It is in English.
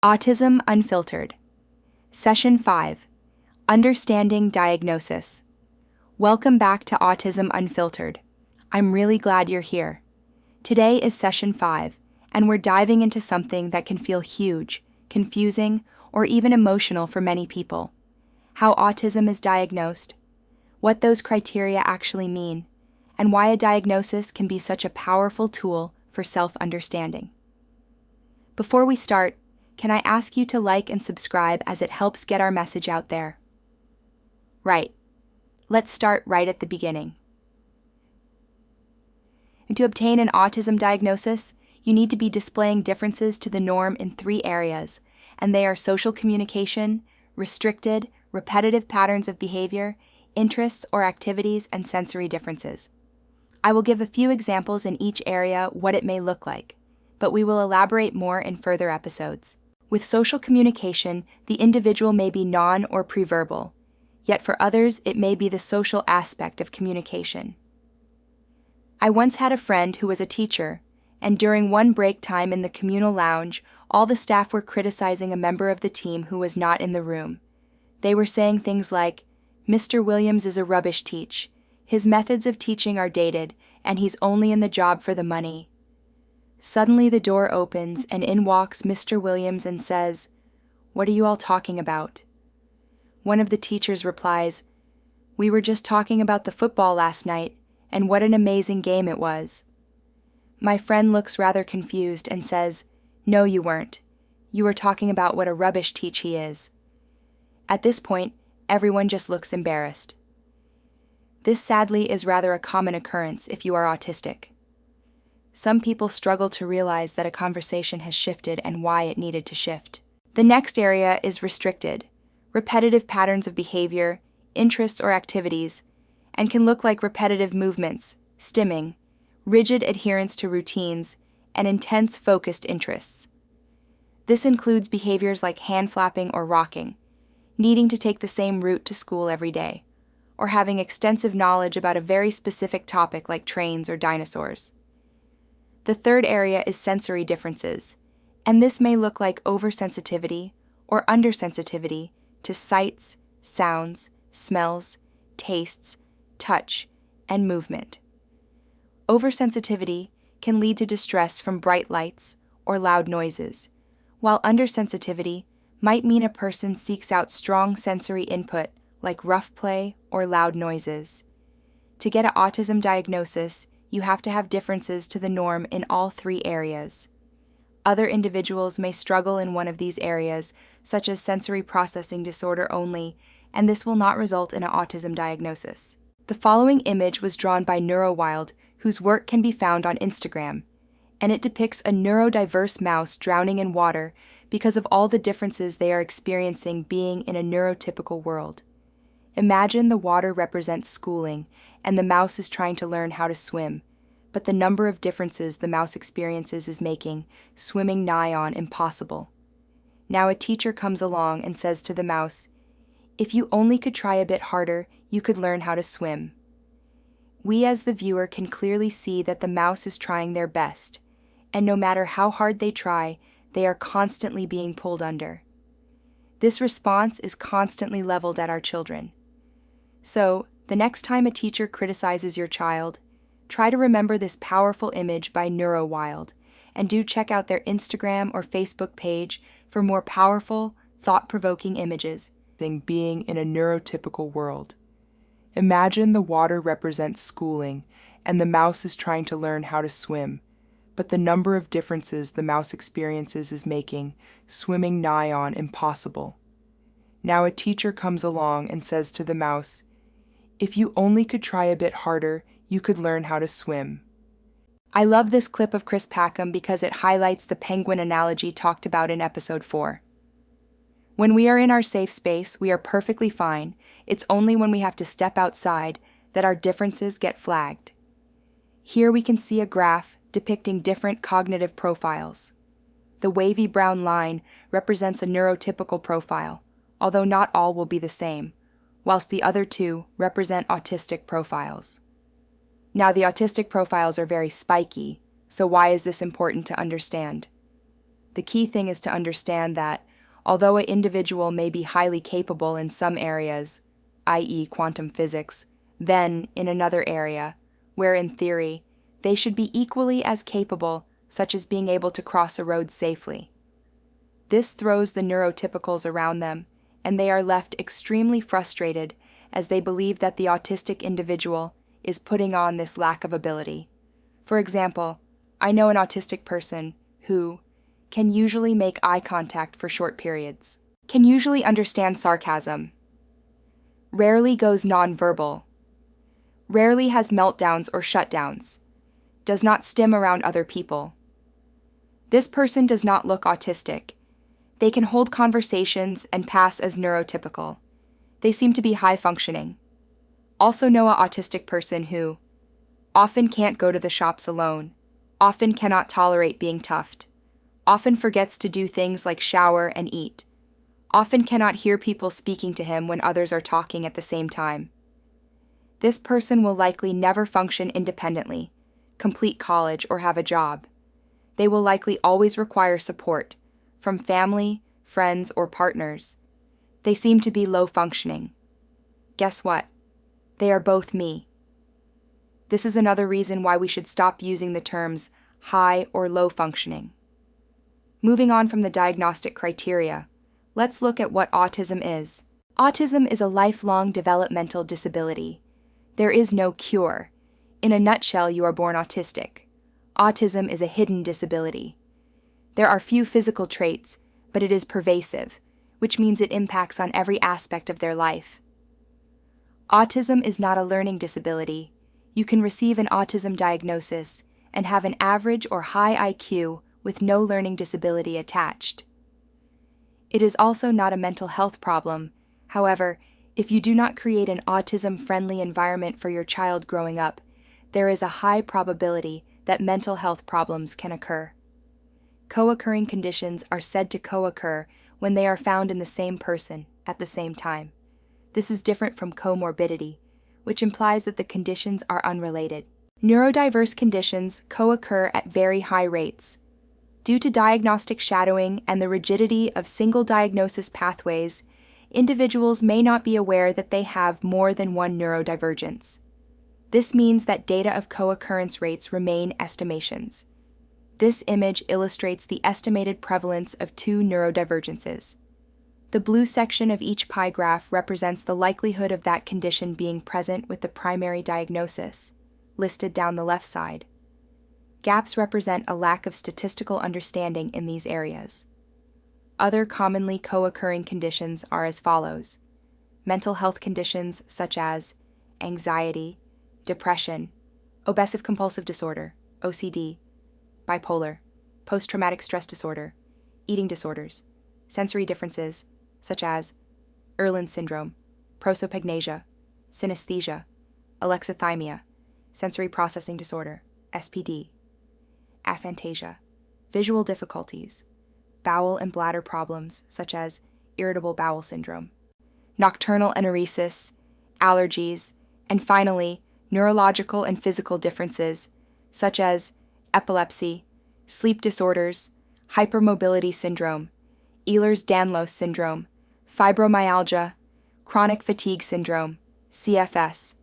Autism Unfiltered. Session 5. Understanding Diagnosis. Welcome back to Autism Unfiltered. I'm really glad you're here. Today is Session 5, and we're diving into something that can feel huge, confusing, or even emotional for many people. How autism is diagnosed, what those criteria actually mean, and why a diagnosis can be such a powerful tool for self-understanding. Before we start, can I ask you to like and subscribe as it helps get our message out there? Right. Let's start right at the beginning. And to obtain an autism diagnosis, you need to be displaying differences to the norm in 3 areas, and they are social communication, restricted, repetitive patterns of behavior, interests or activities, and sensory differences. I will give a few examples in each area what it may look like, but we will elaborate more in further episodes. With social communication, the individual may be non- or preverbal, yet for others it may be the social aspect of communication. I once had a friend who was a teacher, and during one break time in the communal lounge, all the staff were criticizing a member of the team who was not in the room. They were saying things like, "Mr. Williams is a rubbish teach. His methods of teaching are dated, and he's only in the job for the money." Suddenly the door opens, and in walks Mr. Williams and says, "What are you all talking about?" One of the teachers replies, "We were just talking about the football last night, and what an amazing game it was." My friend looks rather confused and says, "No, you weren't. You were talking about what a rubbish teach he is." At this point, everyone just looks embarrassed. This sadly is rather a common occurrence if you are autistic. Some people struggle to realize that a conversation has shifted and why it needed to shift. The next area is restricted, repetitive patterns of behavior, interests or activities, and can look like repetitive movements, stimming, rigid adherence to routines, and intense focused interests. This includes behaviors like hand flapping or rocking, needing to take the same route to school every day, or having extensive knowledge about a very specific topic like trains or dinosaurs. The third area is sensory differences, and this may look like oversensitivity or undersensitivity to sights, sounds, smells, tastes, touch, and movement. Oversensitivity can lead to distress from bright lights or loud noises, while undersensitivity might mean a person seeks out strong sensory input like rough play or loud noises. To get an autism diagnosis, you have to have differences to the norm in all 3 areas. Other individuals may struggle in one of these areas, such as sensory processing disorder only, and this will not result in an autism diagnosis. The following image was drawn by NeuroWild, whose work can be found on Instagram, and it depicts a neurodiverse mouse drowning in water because of all the differences they are experiencing being in a neurotypical world. Imagine the water represents schooling, and the mouse is trying to learn how to swim, but the number of differences the mouse experiences is making swimming nigh on impossible. Now a teacher comes along and says to the mouse, "If you only could try a bit harder, you could learn how to swim." We as the viewer can clearly see that the mouse is trying their best, and no matter how hard they try, they are constantly being pulled under. This response is constantly leveled at our children. So, the next time a teacher criticizes your child, try to remember this powerful image by NeuroWild, and do check out their Instagram or Facebook page for more powerful, thought-provoking images. Being in a neurotypical world. Imagine the water represents schooling, and the mouse is trying to learn how to swim, but the number of differences the mouse experiences is making swimming nigh on impossible. Now a teacher comes along and says to the mouse, "If you only could try a bit harder, you could learn how to swim." I love this clip of Chris Packham because it highlights the penguin analogy talked about in episode 4. When we are in our safe space, we are perfectly fine. It's only when we have to step outside that our differences get flagged. Here we can see a graph depicting different cognitive profiles. The wavy brown line represents a neurotypical profile, although not all will be the same, whilst the other 2 represent autistic profiles. Now, the autistic profiles are very spiky, so why is this important to understand? The key thing is to understand that, although an individual may be highly capable in some areas, i.e., quantum physics, then in another area, where in theory, they should be equally as capable, such as being able to cross a road safely. This throws the neurotypicals around them, and they are left extremely frustrated as they believe that the autistic individual is putting on this lack of ability. For example, I know an autistic person who can usually make eye contact for short periods, can usually understand sarcasm, rarely goes nonverbal, rarely has meltdowns or shutdowns, does not stim around other people. This person does not look autistic. They can hold conversations and pass as neurotypical. They seem to be high functioning. Also know an autistic person who often can't go to the shops alone, often cannot tolerate being toughed, often forgets to do things like shower and eat, often cannot hear people speaking to him when others are talking at the same time. This person will likely never function independently, complete college, or have a job. They will likely always require support from family, friends, or partners. They seem to be low functioning. Guess what? They are both me. This is another reason why we should stop using the terms high or low functioning. Moving on from the diagnostic criteria, let's look at what autism is. Autism is a lifelong developmental disability. There is no cure. In a nutshell, you are born autistic. Autism is a hidden disability. There are few physical traits, but it is pervasive, which means it impacts on every aspect of their life. Autism is not a learning disability. You can receive an autism diagnosis and have an average or high IQ with no learning disability attached. It is also not a mental health problem. However, if you do not create an autism-friendly environment for your child growing up, there is a high probability that mental health problems can occur. Co-occurring conditions are said to co-occur when they are found in the same person at the same time. This is different from comorbidity, which implies that the conditions are unrelated. Neurodiverse conditions co-occur at very high rates. Due to diagnostic shadowing and the rigidity of single diagnosis pathways, individuals may not be aware that they have more than one neurodivergence. This means that data of co-occurrence rates remain estimations. This image illustrates the estimated prevalence of two neurodivergences. The blue section of each pie graph represents the likelihood of that condition being present with the primary diagnosis, listed down the left side. Gaps represent a lack of statistical understanding in these areas. Other commonly co-occurring conditions are as follows: mental health conditions such as anxiety, depression, obsessive-compulsive disorder, OCD, bipolar, post-traumatic stress disorder, eating disorders, sensory differences such as Irlen syndrome, prosopagnosia, synesthesia, alexithymia, sensory processing disorder, SPD, aphantasia, visual difficulties, bowel and bladder problems such as irritable bowel syndrome, nocturnal enuresis, allergies, and finally, neurological and physical differences such as epilepsy, sleep disorders, hypermobility syndrome, Ehlers-Danlos syndrome, fibromyalgia, chronic fatigue syndrome, CFS,